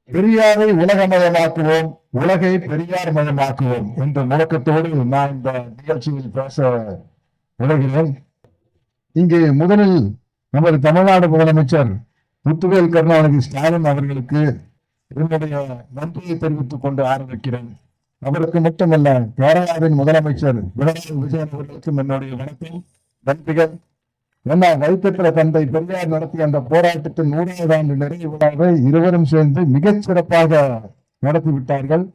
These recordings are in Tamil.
பெரியாரை உலகமயமாக்குவோம், உலகை பெரியார் மயமாக்குவோம் என்ற முழக்கத்தோடு நான் இந்த நிகழ்ச்சியில் பேச விளைகிறேன். இங்கே முதலில் நமது தமிழ்நாடு முதலமைச்சர் முத்துவேல் கருணாநிதி ஸ்டாலின் அவர்களுக்கு என்னுடைய நன்றியை தெரிவித்துக் கொண்டு ஆரம்பிக்கிறேன். அவருக்கு மட்டுமல்ல, கேரளாவின் முதலமைச்சர் பினராயி விஜயன் அவர்களுக்கும் என்னுடைய வணக்கம், நன்றிகள். என்ன வைத்தத்திர தந்தை பெரியார் நடத்திய அந்த போராட்டத்தின் 100வது ஆண்டு நிறைவு விழாவை இருவரும் சேர்ந்து மிகச் சிறப்பாக நடத்திவிட்டார்கள்.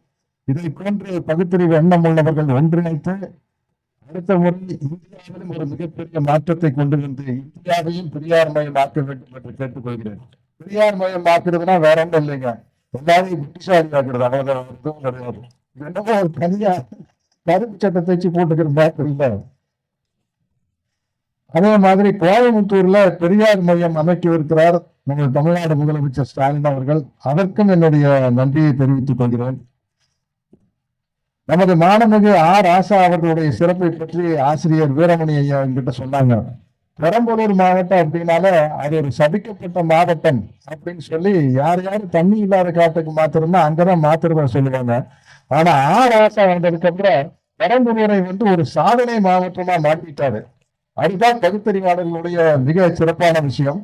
இதை போன்று பகுத்தறிவு எண்ணம் உள்ளவர்கள் ஒன்றிணைத்து அடுத்த முறை இந்தியாவிலும் ஒரு மிகப்பெரிய மாற்றத்தை கொண்டு வந்து இந்தியாவையும் பெரியார் மயம் ஆக்க வேண்டும் என்று கேட்டுக்கொள்கிறேன். பெரியார் மயம் ஆக்குறதுனா வேற ஒன்றும் இல்லைங்க, எல்லாரையும் புத்திசாலி ஆக்குறது, அவ்வளவுதான், எதுவும் கிடையாது. என்னமோ ஒரு தனியா கருப்பு சட்டத்தை வச்சு போட்டுக்கிற மாதிரி இல்லை. அதே மாதிரி கோயம்புத்தூர்ல பெரியார் மையம் அமைக்கவிருக்கிறார் நமது தமிழ்நாடு முதலமைச்சர் ஸ்டாலின் அவர்கள். அதற்கும் என்னுடைய நன்றியை தெரிவித்துக் கொள்கிறேன். நமது மாணமிகு ராசா அவர்களுடைய சிறப்பை பற்றி ஆசிரியர் வீரமணி ஐயா என்கிட்ட சொன்னாங்க. பெரம்பலூர் மாவட்டம் அப்படின்னால அது ஒரு சபிக்கப்பட்ட மாவட்டம் அப்படின்னு சொல்லி யார் யாரு தண்ணி இல்லாத காட்டுக்கு மாத்திரம்னா அங்கதான் மாத்திரமா சொல்லுவாங்க. ஆனா ராசா வந்ததுக்கு அப்புறம் பெரம்பலூரை ஒரு சாதனை மாவட்டமா மாற்றிட்டாரு. அதுதான் பகுத்தறிவாளர்களுடைய மிக சிறப்பான விஷயம்.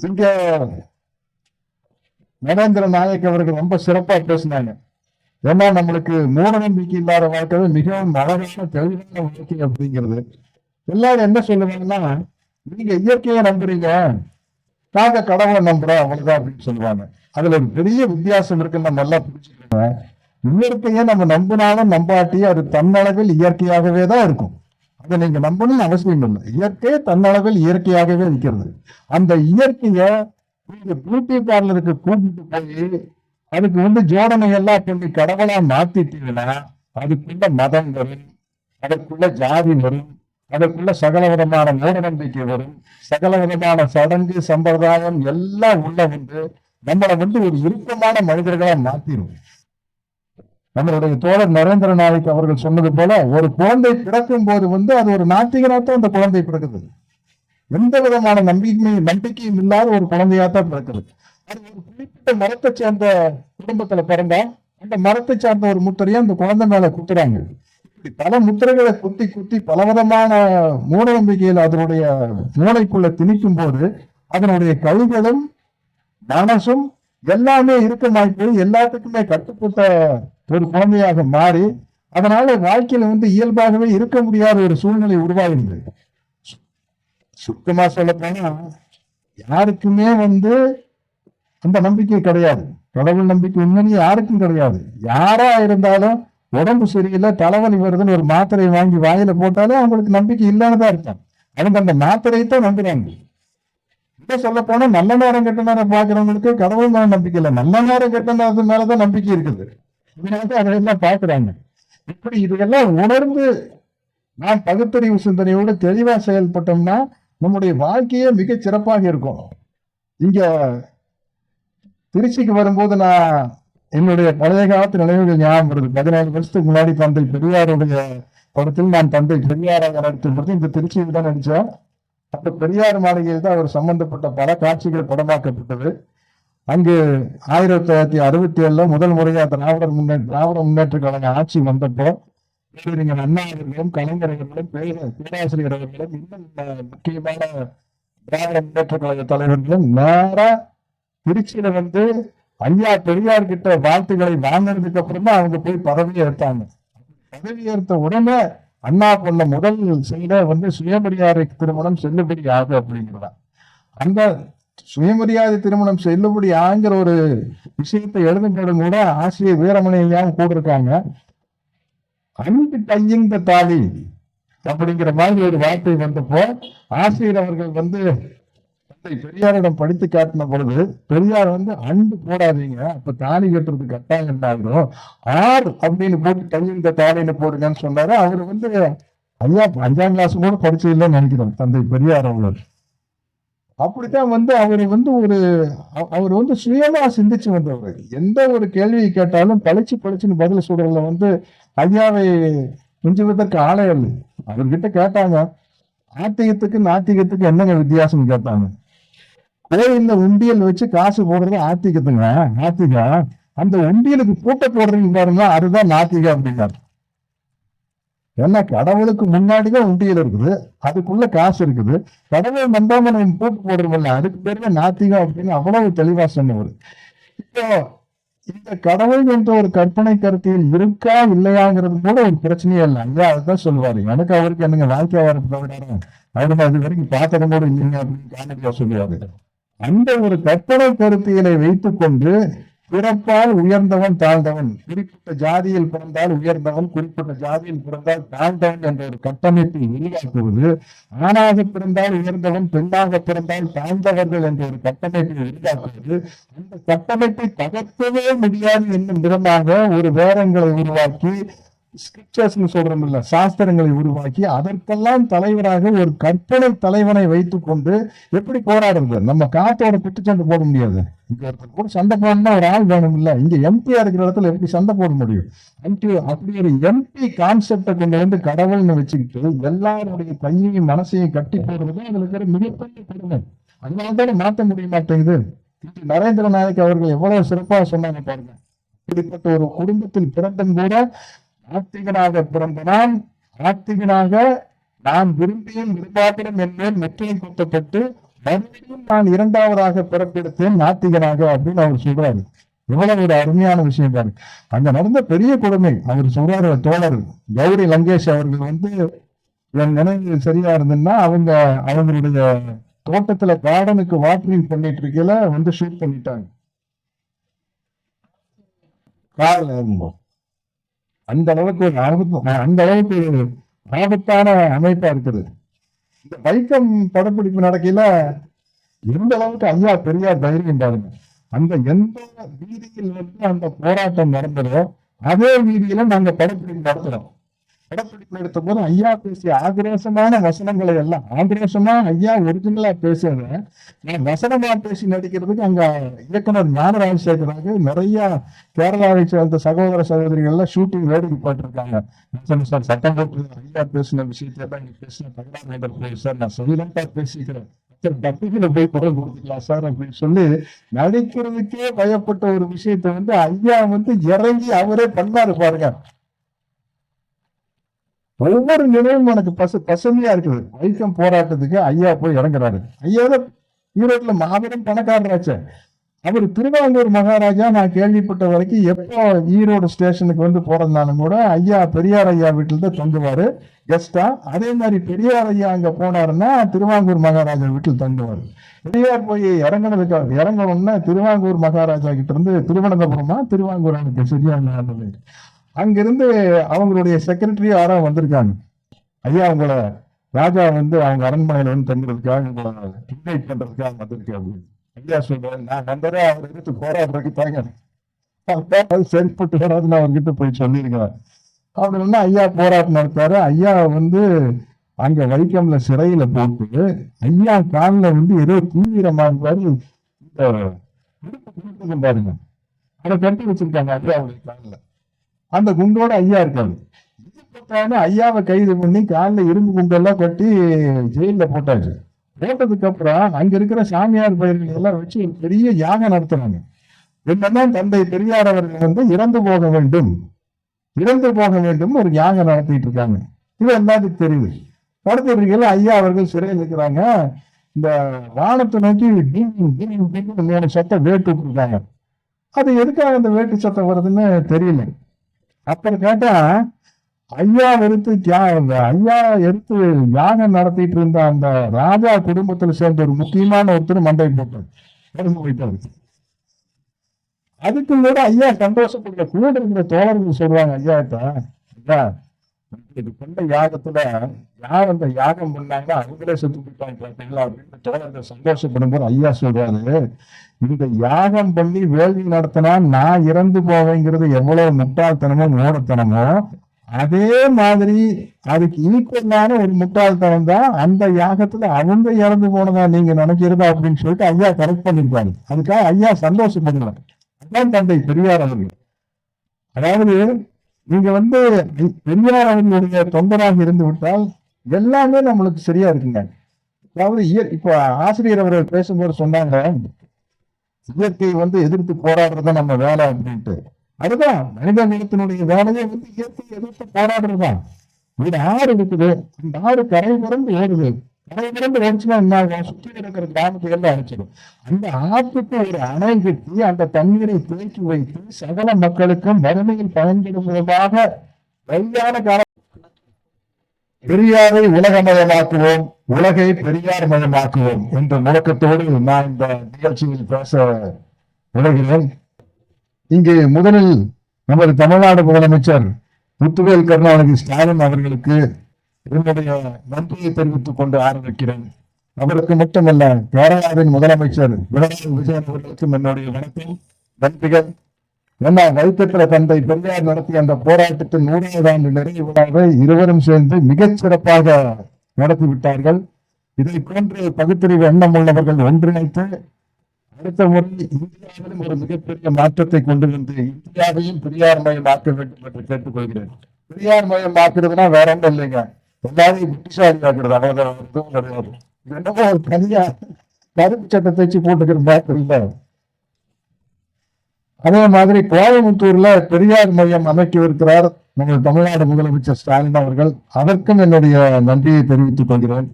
இங்க நரேந்திர நாயக் அவர்கள் ரொம்ப சிறப்பா பேசினாங்க. ஏன்னா நம்மளுக்கு மூட நம்பிக்கை இல்லாத வாழ்க்கை மிகவும் அழகான தெளிவான வாழ்க்கை அப்படிங்கிறது. எல்லாரும் என்ன சொல்லுவாங்கன்னா, நீங்க இயற்கையை நம்புறீங்க, நாங்க கடவுளை நம்புறோம், அவ்வளவுதான் அப்படின்னு சொல்லுவாங்க. அதுல ஒரு பெரிய வித்தியாசம் இருக்குன்னு நம்ம நல்லா புரிஞ்சுக்கோங்க. இயற்கையை நம்ம நம்பினாலும் நம்பாட்டி அது தன்னளவில் இயற்கையாகவே தான் இருக்கும். அதை நீங்க நம்பணும்னு அவசியம் இல்லை. இயற்கை தன்னளவில் இயற்கையாகவே இருக்கிறது. அந்த இயற்கைய பியூட்டி பார்லருக்கு கூட்டிட்டு போய் அதுக்கு ஜோடனை எல்லாம் பண்ணி கடவுளா மாத்திட்டீங்கன்னா அதுக்குள்ள மதம் வரும், அதற்குள்ள ஜாதி வரும், அதற்குள்ள சகல விதமான மூட நம்பிக்கை வரும், சகல விதமான சடங்கு சம்பிரதாயம் எல்லாம் உள்ள நம்மளை ஒரு விருப்பமான மனிதர்களா மாத்திரும். நம்மளுடைய தோழர் நரேந்திர நாயக் அவர்கள் சொன்னது போல, ஒரு குழந்தை பிறக்கும் போது அது ஒரு நாத்திகனாத்தான் அந்த குழந்தை பிறக்குது. எந்த விதமான நம்பிக்கையும் இல்லாத ஒரு குழந்தையாத்தான் பிறக்குது. அது ஒரு குறிப்பிட்ட மரத்தை சேர்ந்த குடும்பத்துல பிறந்தா அந்த மரத்தை சார்ந்த ஒரு முத்திரையை அந்த குழந்தை மேல குத்துறாங்க. இப்படி பல முத்திரைகளை குத்தி குத்தி பலவிதமான மூட நம்பிக்கையில் அதனுடைய மூளைக்குள்ள திணிக்கும் போது அதனுடைய கைகளும் மனசும் எல்லாமே இருக்கமாய் போய் எல்லாத்துக்குமே கட்டுப்பட்ட ஒரு குழந்தையாக மாறி அதனால வாழ்க்கையில இயல்பாகவே இருக்க முடியாத ஒரு சூழ்நிலை உருவாகிடுது. சுத்தமா சொல்ல போனா யாருக்குமே அந்த நம்பிக்கை கிடையாது. கடவுள் நம்பிக்கை உண்மையிலேயே யாருக்கும் கிடையாது. யாரா இருந்தாலும் உடம்பு சரியில்லை, தலைவலி வருதுன்னு ஒரு மாத்திரையை வாங்கி வாயில போட்டாலே அவங்களுக்கு நம்பிக்கை இல்லாததான் இருக்கும். அவங்க அந்த மாத்திரையை தான் நம்புறாங்க. இதை சொல்ல போனா நல்ல நேரம் கெட்ட நேரம் பாக்குறவங்களுக்கு கடவுள் மேல நம்பிக்கை இல்லை, நல்ல நேரம் கெட்ட நேரத்து மேலதான் நம்பிக்கை இருக்குது. இதனால அதையெல்லாம் பாக்குறாங்க. இப்படி இதையெல்லாம் உணர்ந்து நாம் பகுத்தறிவு சிந்தனையோடு தெளிவா செயல்பட்டோம்னா நம்முடைய வாழ்க்கையே மிக சிறப்பாக இருக்கும். இங்க திருச்சிக்கு வரும்போது நான் என்னுடைய பழைய காலத்து நினைவுகள் ஞாபகம் வருது. 14 வருஷத்துக்கு முன்னாடி தந்தை பெரியாருடைய படத்தில் நான் தந்தை பெரியாராக நடித்தபோது இந்த திருச்சியில் தான் நடிச்சேன். அந்த பெரியார் மாளிகையில் தான் அவர் சம்பந்தப்பட்ட பல காட்சிகள் படமாக்கப்பட்டது. அங்கு 1967 முதல் முறையாக திராவிட முன்னேற்ற கழக ஆட்சி வந்தப்போ பேரறிஞர் அண்ணா அவர்களும் கலைஞர் அவர்களும் பேராசிரியர் அவர்களும் இன்னும் முக்கியமான திராவிட முன்னேற்ற கழக தலைவர்களும் நேரா திருச்சியில ஐயா பெரியார் கிட்ட வாழ்த்துக்களை வாங்கினதுக்கு அப்புறம் தான் அவங்க போய் பதவியை எடுத்தாங்க. பதவி எடுத்த உடனே அண்ணா பண்ண முதல் செய்த சுயமரியாதை திருமணம் செல்லுபடி ஆகும் அப்படிங்கிறதா. அந்த சுயமரியாதை திருமணம் செல்லுபடி ஆங்கிற ஒரு விஷயத்தை எழுதும்போதும் கூட ஆசிரியர் வீரமணியாவும் கூட இருக்காங்க. அன்பு கையிந்த தாலி அப்படிங்கிற மாதிரி ஒரு வார்த்தை வந்தப்போ ஆசிரியர் அவர்கள் பெரியாரிடம் படித்து காட்டின பொழுது பெரியார் அன்பு போடாதீங்க, அப்ப தாலி கட்டுறது கட்டாயம் என்னாகும், ஆர் அப்படின்னு போட்டு கையிந்த தாலின்னு போடுங்கன்னு சொன்னாரு. அவரு ஐயா 5ஆம் கிளாஸ் கூட படிச்சு இல்லைன்னு நினைக்கிறோம் தந்தை பெரியார் அவர்கள். அப்படித்தான் அவர் சுயமா சிந்திச்சு வந்தவர். எந்த ஒரு கேள்வியை கேட்டாலும் பளிச்சுன்னு பதில் சொல்றதுல ஐயாவை மிஞ்சுவதற்கு ஆளே இல்லை. அவர்கிட்ட கேட்டாங்க, ஆத்திகத்துக்கு நாத்திகத்துக்கு என்னங்க வித்தியாசம் கேட்டாங்க. கோயில்ல உண்டியல் வச்சு காசு போடுறது ஆத்திகத்துங்க. நாத்திக அந்த உண்டியலுக்கு பூட்ட போடுறீங்க பாருங்க, அதுதான் நாத்திக அப்படிங்கிறார். ஏன்னா கடவுளுக்கு முன்னாடிதான் உண்டியல் இருக்குது, அதுக்குள்ள காசு இருக்குது. கடவுள் நம்பாம நம்ம பூட்டு போடுறோம்ல, அதுக்கு பேருங்க நாத்திகம் அப்படின்னு அவ்வளவு தெளிவா சொன்னவர். இப்போ இந்த கடவுள் என்ற ஒரு கற்பனை கருத்தியில் இருக்கா இல்லையாங்கிறது கூட ஒரு பிரச்சனையே இல்லை. ஐயா அதுதான் சொல்லுவாரு, எனக்கு அவருக்கு என்னங்க வாழ்க்கை வரப்பட விடாரு, அவருக்கு அது வரைக்கும் பாத்திரம் கூட இல்லைங்க அப்படின்னு காணொலியா சொல்லுவாரு. அந்த ஒரு கற்பனை கருத்தியலை வைத்துக் கொண்டு பிறப்பால் உயர்ந்தவன் தாழ்ந்தவன், குறிப்பிட்ட ஜாதியில் பிறந்தால் உயர்ந்தவன், குறிப்பிட்ட ஜாதியில் பிறந்தால் தாழ்ந்தவன் என்ற ஒரு கட்டமைப்பை உருவாக்குவது, ஆணாக பிறந்தால் உயர்ந்தவன், பெண்ணாக பிறந்தால் தாழ்ந்தவர்கள் என்ற ஒரு கட்டமைப்பை உருவாக்குவது, அந்த கட்டமைப்பை தகர்க்கவே முடியாது என்னும் விதமாக ஒரு வேதங்களை உருவாக்கி, ஸ்கிரிப்சர்ஸ்னு சொல்றோம் இல்ல, சாஸ்திரங்களை உருவாக்கி அதற்கெல்லாம் தலைவராக ஒரு கற்பனை தலைவனை வைத்துக் கொண்டு எப்படி போராடுறது? நம்ம காத்தோட குத்துச்சண்டை போட முடியாது. இங்க ஒருத்தர் கூட சண்டை போடணும்னா ஒரு ஆள் வேணும் இல்ல, இங்க எம்பியா இருக்கிற இடத்துல எப்படி சண்டை போட முடியும்? அப்படி ஒரு எம்பி கான்செப்டை கொண்டு வந்து கடவுள்னு வச்சுக்கிட்டு எல்லாருடைய கையையும் மனசையும் கட்டி போடுறது அதுல இருக்கிற மிகப்பெரிய கொடுமை. அதனால்தானே மாற்ற முடிய மாட்டேங்குது. நரேந்திர நாயக் அவர்கள் எவ்வளவு சிறப்பாக சொன்னாங்க பாருங்க. இப்படிப்பட்ட ஒரு குடும்பத்தில் பிறந்தும் கூட ஆத்திகனாக பிறந்தனால், ஆத்திகனாக நான் விரும்பியும் விரும்பாத்திரம் என்பேன் மெற்றியை குத்தப்பட்டு மறுபடியும் நான் இரண்டாவதாக பிறப்பெடுத்தேன் நாத்திகனாக அப்படின்னு அவர் சொல்றாரு. எவ்வளவு ஒரு அருமையான விஷயம் பாருங்க. அங்க நடந்த பெரிய கொடுமை அவர் சொல்றாரு. தோழர் கௌரி லங்கேஷ் அவர்கள் வந்து, என் நினைவு சரியா இருந்ததுன்னா, அவங்களுடைய தோட்டத்துல கார்டனுக்கு வாட்டரிங் பண்ணிட்டு இருக்கையில வந்து ஷூட் பண்ணிட்டாங்க கார்ல இருக்கும்போது. அந்த அளவுக்கு ஒரு ஆபத்தான அமைப்பா இருக்குது. இந்த வைக்கம் படப்பிடிப்பு நடக்கையில எந்த அளவுக்கு ஐயா பெரியார் தைரியம் பாருங்க. அந்த எந்த வீதியில் வந்து அந்த போராட்டம் நடந்ததோ அதே வீதியில நாங்க படப்பிடிப்பு நடத்துறோம். படப்பிடிப்பு எடுத்த போது ஐயா பேசிய ஆக்ரோஷமான வசனங்களை எல்லாம், ஆக்ரோஷமா ஐயா ஒரிஜினலா பேசுறத நான் வசனமா பேசி நடிக்கிறதுக்கு அங்க இயக்குனர் ஞான ராஜசேகராக நிறைய கேரளாவை சேர்ந்த சகோதர சகோதரிகள்லாம் ஷூட்டிங் வேடிக்கை போட்டிருக்காங்க. சார் சட்டம் போட்டு ஐயா பேசின விஷயத்தான் நீங்க பேசின தகவல் சார், நான் சைலண்டா பேசிக்கிறேன், டப்பில போய் குரல் கொடுத்துக்கலாம் சார் அப்படின்னு சொல்லி நடிக்கிறதுக்கே பயப்பட்ட ஒரு விஷயத்த வந்து ஐயா வந்து இறங்கி அவரே பண்ணாரு பாருங்க. ஒவ்வொரு நிலையும் எனக்கு பசுமையா இருக்குது. வைக்கம் போராட்டத்துக்கு ஐயா போய் இறங்குறாரு. ஐயா ஈரோட்ல மாபெரும் பணக்காரராச்சு. அவர் திருவாங்கூர் மகாராஜா நான் கேள்விப்பட்ட வரைக்கும் எப்போ ஈரோடு ஸ்டேஷனுக்கு வந்து போறதுனாலும் கூட ஐயா பெரியார் ஐயா வீட்டுல தான் தங்குவாரு கெஸ்டா. அதே மாதிரி பெரியார் ஐயா அங்க போனாருன்னா திருவாங்கூர் மகாராஜா வீட்டில் தங்குவாரு. பெரியார் போய் இறங்கணும்னா திருவாங்கூர் மகாராஜா கிட்ட இருந்து திருவனந்தபுரமா திருவாங்கூர் எனக்கு சரியான அங்கிருந்து அவங்களுடைய செக்ரட்டரி யாரோ வந்திருக்காங்க. ஐயா உங்களை ராஜா வந்து அவங்க அரண்மனையில வந்து தங்குறதுக்காக உங்களை இன்வைட் பண்றதுக்காக வந்திருக்கேன் அப்படின்னு. ஐயா சொல்றேன், நான் வந்ததே அவர் எடுத்து போராடுறதுக்கு தாங்க, சரிப்பட்டு வராதுன்னு அவர்கிட்ட போய் சொல்லியிருக்கிறேன் அப்படின்னா ஐயா போராட்டம் நடத்தாரு. ஐயா வந்து அங்க வைக்கம்ல சிறையில போட்டு ஐயா காலில் வந்து ஏதோ தீவிரமாக இந்த பாருங்க அதை கட்டி வச்சிருக்காங்க ஐயாவுடைய காலில். அந்த குண்டோட ஐயா இருக்காரு. ஐயாவை கைது பண்ணி காலில் இரும்பு குண்டெல்லாம் கட்டி ஜெயில போட்டாச்சு. போட்டதுக்கு அப்புறம் அங்க இருக்கிற சாமியார் பயிர்கள் எல்லாம் வச்சு ஒரு பெரிய யாகம் நடத்துறாங்க. என்னன்னா தந்தை பெரியார் அவர்கள் வந்து இறந்து போக வேண்டும் ஒரு யாகம் நடத்திட்டு இருக்காங்க. இது எல்லாத்துக்கும் தெரியுது. நடத்திட்டு ஐயா அவர்கள் சிறையில் இருக்கிறாங்க. இந்த வானத்தை நோக்கி 3 சத்தம் வேட்டு விட்டுருக்காங்க. அது எதுக்காக அந்த வேட்டு சத்தம் வருதுன்னு தெரியல. அப்புறம் கேட்டா ஐயா எடுத்து யாகம் நடத்திட்டு இருந்த அந்த ராஜா குடும்பத்தில் சேர்ந்த ஒரு முக்கியமான ஒருத்தர் மண்டை போட்டார். அதுக்கு கூட ஐயா சந்தோஷப்படுற கூட இருக்கிற தோழர்கள் சொல்லுவாங்க ஐயா இது கொண்ட யாகத்துல யார் அந்த யாகம் பண்ணாங்க அவங்களே செத்து போயிட்டாங்க பார்த்தீங்களா அப்படின்னு தோழர்கள் சந்தோஷப்படும் போது ஐயா சொல்றாரு, இந்த யாகம் பண்ணி வேள்வி நடத்தினா நான் இறந்து போவேங்கிறது எவ்வளவு முட்டாள்தனமோ மூடத்தனமோ, அதே மாதிரி அதுக்கு ஈக்குவலான ஒரு முட்டாள்தனம் தான் அந்த யாகத்துல அவங்க இறந்து போனதா நீங்க நினைக்கிறதா அப்படின்னு சொல்லிட்டு ஐயா கரெக்ட் பண்ணிருப்பாரு. அதுக்காக ஐயா சந்தோஷப்படுவார். அதான் தந்தை பெரியார் அவர்கள். அதாவது நீங்க வந்து பெரியார் அவர்களுடைய தொண்டராக இருந்து விட்டால் எல்லாமே நம்மளுக்கு சரியா இருக்குங்க. அதாவது இப்ப ஆசிரியர் அவர்கள் பேசும்போது சொன்னாங்க, இயற்கை எதிர்த்து போராடுறத நம்ம வேலை அப்படின்ட்டு. அதுதான் மனித குலத்தினுடைய வேலையை இயற்கையை எதிர்த்து போராடுறதுதான். ஒரு ஆறு இருக்குது, அந்த ஆறு கரை புரண்டு ஓடுது. கரை புரண்டு ஓடிச்சுன்னா என்ன ஆகும்? சுற்றி இருக்கிற கிராமத்துகள்ல அழைச்சிடும். அந்த ஆற்றுக்கு ஒரு அணை கட்டி அந்த தண்ணீரை தேக்கி வைத்து சகல மக்களுக்கும் வறுமையில் பயன்படும் விதமாக வழியான கால பெரியாரை உலகமயமாக்குவோம், உலகை பெரியார் மயமாக்குவோம் என்ற முழக்கத்தோடு நான் இந்த நிகழ்ச்சியில் பேச விளைகிறேன். இங்கே முதலில் நமது தமிழ்நாடு முதலமைச்சர் முத்துவேல் கருணாநிதி ஸ்டாலின் அவர்களுக்கு என்னுடைய நன்றியை தெரிவித்துக் கொண்டு ஆரம்பிக்கிறேன். அவருக்கு மட்டுமல்ல, கேரளாவின் முதலமைச்சர் பினராயி விஜயன் அவர்களுக்கும் என்னுடைய வணக்கம், நன்றிகள். என்ன வைத்தத்திர தந்தை பெரியார் நடத்திய அந்த போராட்டத்தின் 100வது ஆண்டு நிறைவு விழாவை இருவரும் சேர்ந்து மிகச் சிறப்பாக நடத்திவிட்டார்கள். இதை போன்று பகுத்தறிவு எண்ணம் உள்ளவர்கள் ஒன்றிணைத்து அடுத்த முறை இந்தியாவிலும் ஒரு மிகப்பெரிய மாற்றத்தை கொண்டு வந்து இந்தியாவையும் பெரியார் மயம் ஆக்க வேண்டும் என்று கேட்டுக்கொள்கிறேன். பெரியார் மயம் ஆக்குறதுனா வேற ஒன்றும் இல்லைங்க, எல்லாரையும் புத்திசாலி ஆக்குறது, அவ்வளவுதான், எதுவும் கிடையாது. இது என்னமோ ஒரு தனியா கருப்பு சட்டத்தை வச்சு போட்டுக்கிற மாதிரி இல்லை. அதே மாதிரி கோயம்புத்தூர்ல பெரியார் மையம் அமைக்கவிருக்கிறார் நமது தமிழ்நாடு முதலமைச்சர் ஸ்டாலின் அவர்கள். அதற்கும் என்னுடைய நன்றியை தெரிவித்துக் கொள்கிறேன்.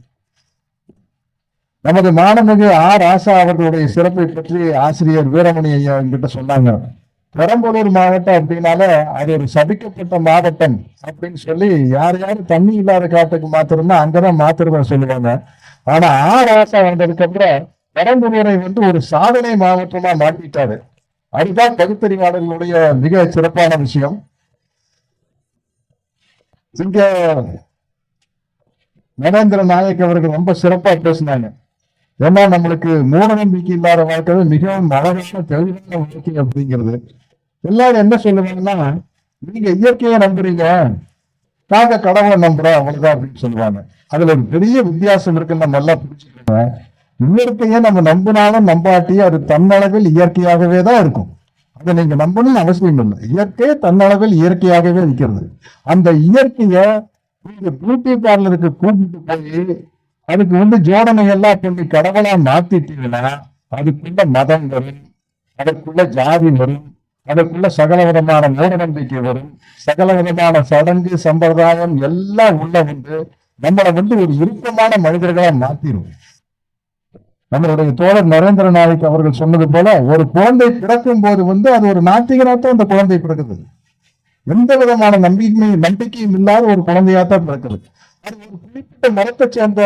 நமது மாணமிகு ராசா அவர்களுடைய சிறப்பை பற்றி ஆசிரியர் வீரமணி ஐயா என்கிட்ட சொன்னாங்க. பெரம்பலூர் மாவட்டம் அப்படின்னால அது ஒரு சபிக்கப்பட்ட மாவட்டம் அப்படின்னு சொல்லி யார் தண்ணி இல்லாத காட்டுக்கு மாத்திரம்னா அங்கதான் மாத்திரமா சொல்லுவாங்க. ஆனா ராசா வந்ததுக்கு அப்புறம் பெரம்பலூரை ஒரு சாதனை மாவட்டமா மாற்றிட்டாரு. அதுதான் பகுத்தறிவாளர்களுடைய மிக சிறப்பான விஷயம். இங்க நரேந்திர நாயக் அவர்கள் ரொம்ப சிறப்பா பேசினாங்க. ஏன்னா நம்மளுக்கு மூட நம்பிக்கை இல்லாத வாழ்க்கை மிகவும் அழகான தெளிவான வாழ்க்கை அப்படிங்கிறது. எல்லாரும் என்ன சொல்லுவாங்கன்னா, நீங்க இயற்கையை நம்புறீங்க, நாங்க கடவுளை நம்புறோம், அவ்வளவுதான் அப்படின்னு சொல்லுவாங்க. அதுல ஒரு பெரிய வித்தியாசம் இருக்குன்னு நம்ம நல்லா புரிஞ்சுக்கோங்க. இயற்கையை நம்ம நம்பினாலும் நம்பாட்டியும் அது தன்னளவில் இயற்கையாகவே தான் இருக்கும். அதை நீங்க நம்பணும்னு அவசியம் இல்லை. இயற்கை தன்னளவில் இயற்கையாகவே இருக்கிறது. அந்த இயற்கைய நீங்க பியூட்டி பார்லருக்கு கூட்டிட்டு போய் அதுக்கு ஜோடனை எல்லாம் பண்ணி கடவுளா மாத்திட்டீங்கன்னா அதுக்குள்ள மதம் வரும், அதற்குள்ள ஜாதி வரும், அதற்குள்ள சகல விதமான மூட நம்பிக்கை வரும், சகல விதமான சடங்கு சம்பிரதாயம் எல்லாம் உள்ள நம்மளை ஒரு விருப்பமான மனிதர்களா மாத்திரும். நம்மளுடைய தோழர் நரேந்திர நாயக் அவர்கள் சொன்னது போல, ஒரு குழந்தை பிறக்கும் போது அது ஒரு நாத்திகனாத்தான் அந்த குழந்தை பிறக்குது. எந்த விதமான நம்பிக்கையும் இல்லாத ஒரு குழந்தையாத்தான் பிறக்குது. அது ஒரு குறிப்பிட்ட மரத்தை சேர்ந்த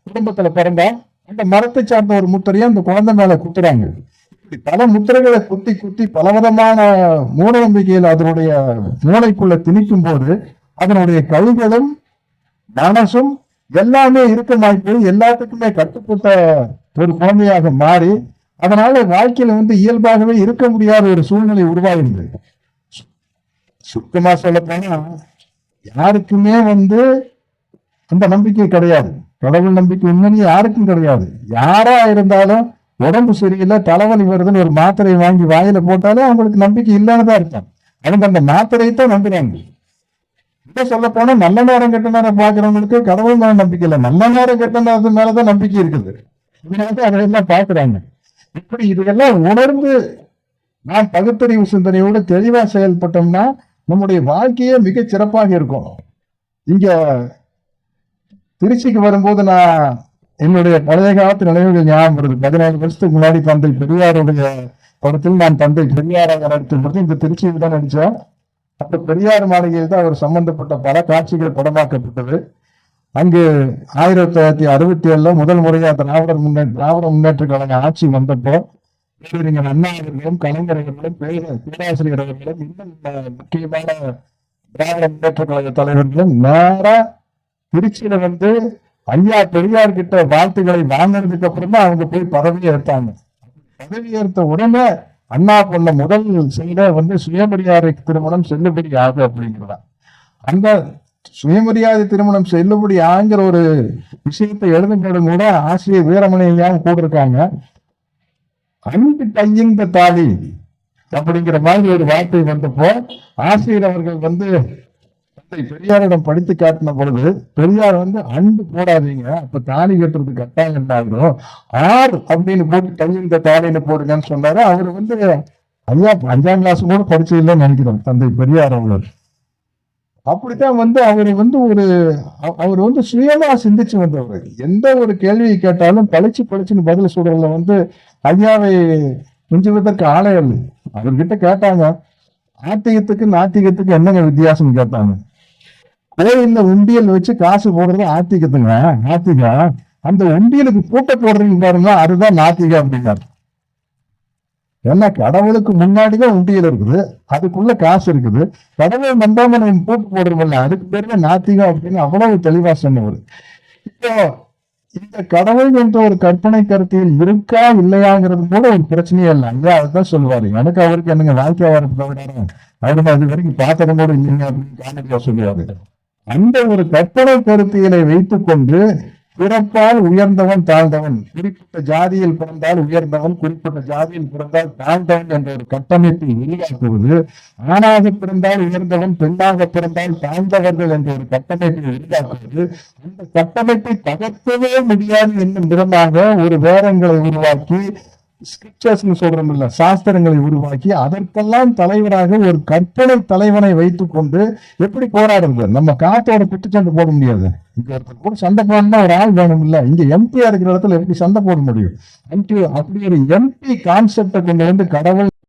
குடும்பத்துல பிறந்தா அந்த மரத்தை சார்ந்த ஒரு முத்திரையை அந்த குழந்தை மேல குத்துறாங்க. இப்படி பல முத்திரைகளை குத்தி குத்தி பலவிதமான மூட நம்பிக்கையில் அதனுடைய மூளைக்குள்ள திணிக்கும் போது அதனுடைய கைகளும் மனசும் எல்லாமே இருக்கமாய் போய் எல்லாத்துக்குமே கட்டுப்பட்ட ஒரு குழந்தையாக மாறி அதனால வாழ்க்கையில இயல்பாகவே இருக்க முடியாத ஒரு சூழ்நிலை உருவாகிருந்தது. சுத்தமா சொல்ல போனா யாருக்குமே அந்த நம்பிக்கை கிடையாது. கடவுள் நம்பிக்கை உண்மையிலேயே யாருக்கும் கிடையாது. யாரா இருந்தாலும் உடம்பு சரியில்லை, தலைவலி வருதுன்னு ஒரு மாத்திரையை வாங்கி வாயில போட்டாலே அவங்களுக்கு நம்பிக்கை இல்லாததான் இருக்கும். அவங்க அந்த மாத்திரையை தான் நம்புறாங்க. இதை சொல்ல போனா நல்ல நேரம் கெட்ட நேரம் பாக்குறவங்களுக்கு கடவுள் மேல நம்பிக்கை இல்லை, நல்ல நேரம் கெட்ட நேரத்து மேலதான் நம்பிக்கை இருக்குது. இதனால அதையெல்லாம் பாக்குறாங்க. இப்படி இதையெல்லாம் உணர்ந்து நாம் பகுத்தறிவு சிந்தனையோடு தெளிவா செயல்பட்டோம்னா நம்முடைய வாழ்க்கையே மிக சிறப்பாக இருக்கும். இங்க திருச்சிக்கு வரும்போது நான் என்னுடைய பழைய காலத்து நினைவுகள் ஞாபகம் வருது. 14 வருஷத்துக்கு முன்னாடி தந்தை பெரியாருடைய படத்தில் நான் தந்தை பெரியாராக நடித்திருப்பது இந்த திருச்சியில் தான் நடிச்சேன். அந்த பெரியார் மாளிகையில் தான் அவர் சம்பந்தப்பட்ட பல காட்சிகள் படமாக்கப்பட்டது. அங்கு 1967 முதல் முறையாக திராவிட முன்னேற்ற கழக ஆட்சி வந்தப்போ பேரறிஞர் அண்ணா அவர்களும் கலைஞர் அவர்களும் பேராசிரியர் அவர்களும் இன்னும் முக்கியமான திராவிட முன்னேற்ற கழக தலைவர்களும் நேரா திருச்சியில ஐயா பெரியார் கிட்ட வாழ்த்துக்களை வாங்கினதுக்கு அப்புறம் தான் அவங்க போய் பதவி ஏற்றாங்க. பதவி ஏற்ற உடனே அண்ணா பண்ண முதல் செய்த சுயமரியாதை திருமணம் செல்லுபடி ஆகும் அப்படிங்கிறதா. அந்த சுயமரியாதை திருமணம் செல்லுபடி ஆகிற ஒரு விஷயத்தை எழுதும்போது கூட ஆசிரியர் வீரமணியாவும் கூட இருக்காங்க. அன்பு கையிந்த தாலி அப்படிங்கிற மாதிரி ஒரு வார்த்தை வந்தப்போ ஆசிரியர் அவர்கள் தந்தை பெரியாரிடம் படித்து காட்டின பொழுது பெரியார் வந்து அன்பு போடாதீங்க, அப்ப தாலி கட்டுறது கட்டாயம் என்னாகும், ஆர் அப்படின்னு போட்டு கையெழுந்த தாலின்னு போடுங்கன்னு சொன்னாரு. அவர் வந்து ஐயா 5ஆம் கிளாஸ் கூட படிச்சு இல்லைன்னு நினைக்கிறோம் தந்தை பெரியார் அவர். அப்படித்தான் வந்து அவர் வந்து சுயமா சிந்திச்சு வந்தவர். எந்த ஒரு கேள்வியை கேட்டாலும் பளிச்சுன்னு பதில் சொல்றதுல வந்து ஐயாவை மிஞ்சுவதற்கு ஆளே இல்லை. அவர்கிட்ட கேட்டாங்க, ஆத்திகத்துக்கு நாத்திகத்துக்கு என்னங்க வித்தியாசம் கேட்டாங்க. கோயில்ல உண்டியல் வச்சு காசு போடுறது ஆத்திகத்துங்க, நாத்திகா. அந்த உண்டியலுக்கு பூட்டை போடுறீங்க பாருங்க, அதுதான் நாத்திகா அப்படிங்கிறார். ஏன்னா கடவுளுக்கு முன்னாடிதான் உண்டியல் இருக்குது, அதுக்குள்ள காசு இருக்குது. கடவுள் நம்பாம நம்ம பூட்டு போடுறோம்ல, அதுக்கு பேருங்க நாத்திகம் அப்படின்னு அவ்வளவு தெளிவா சொன்னவர். இப்போ இந்த கடவுள் என்ற ஒரு கற்பனை கருத்தியில் இருக்கா இல்லையாங்கிறது கூட ஒரு பிரச்சனையே இல்லை. ஐயா அதுதான் சொல்லுவாரு, எனக்கு அவருக்கு என்னங்க வாழ்க்கை வரப்பட விடாரு, அவருக்கு அது வரைக்கும் பாத்திரம் கூட இல்லைங்க அப்படின்னு காமெடியா சொல்லுவாரு. அந்த ஒரு கற்பனை கருத்தியலை வைத்துக் கொண்டு பிறப்பால் உயர்ந்தவன் தாழ்ந்தவன், குறிப்பிட்ட ஜாதியில் பிறந்தால் உயர்ந்தவன், குறிப்பிட்ட ஜாதியில் பிறந்தால் தாழ்ந்தவன் என்ற ஒரு கட்டமைப்பை உருவாக்குவது, ஆணாக பிறந்தால் உயர்ந்தவன், பெண்ணாக பிறந்தால் தாழ்ந்தவர்கள் என்ற ஒரு கட்டமைப்பை உருவாக்குவது, அந்த கட்டமைப்பை தகர்க்கவே முடியாது என்னும் விதமாக ஒரு வேதங்களை உருவாக்கி, ஸ்கிரிப்சர்ஸ்னு சொல்றோம் இல்ல, சாஸ்திரங்களை உருவாக்கி அதற்கெல்லாம் தலைவராக ஒரு கற்பனை தலைவனை வைத்துக் கொண்டு எப்படி போராடுறது? நம்ம காத்தோட குத்துச்சண்டை போட முடியாது. இங்க ஒருத்தர் கூட சண்டை போடணும்னா ஒரு ஆள் வேணும் இல்ல, இங்க எம்பியா இருக்கிற இடத்துல எப்படி சண்டை போட முடியும்? அப்படி ஒரு எம்பி கான்செப்டை கொண்டு வந்து கடவுள்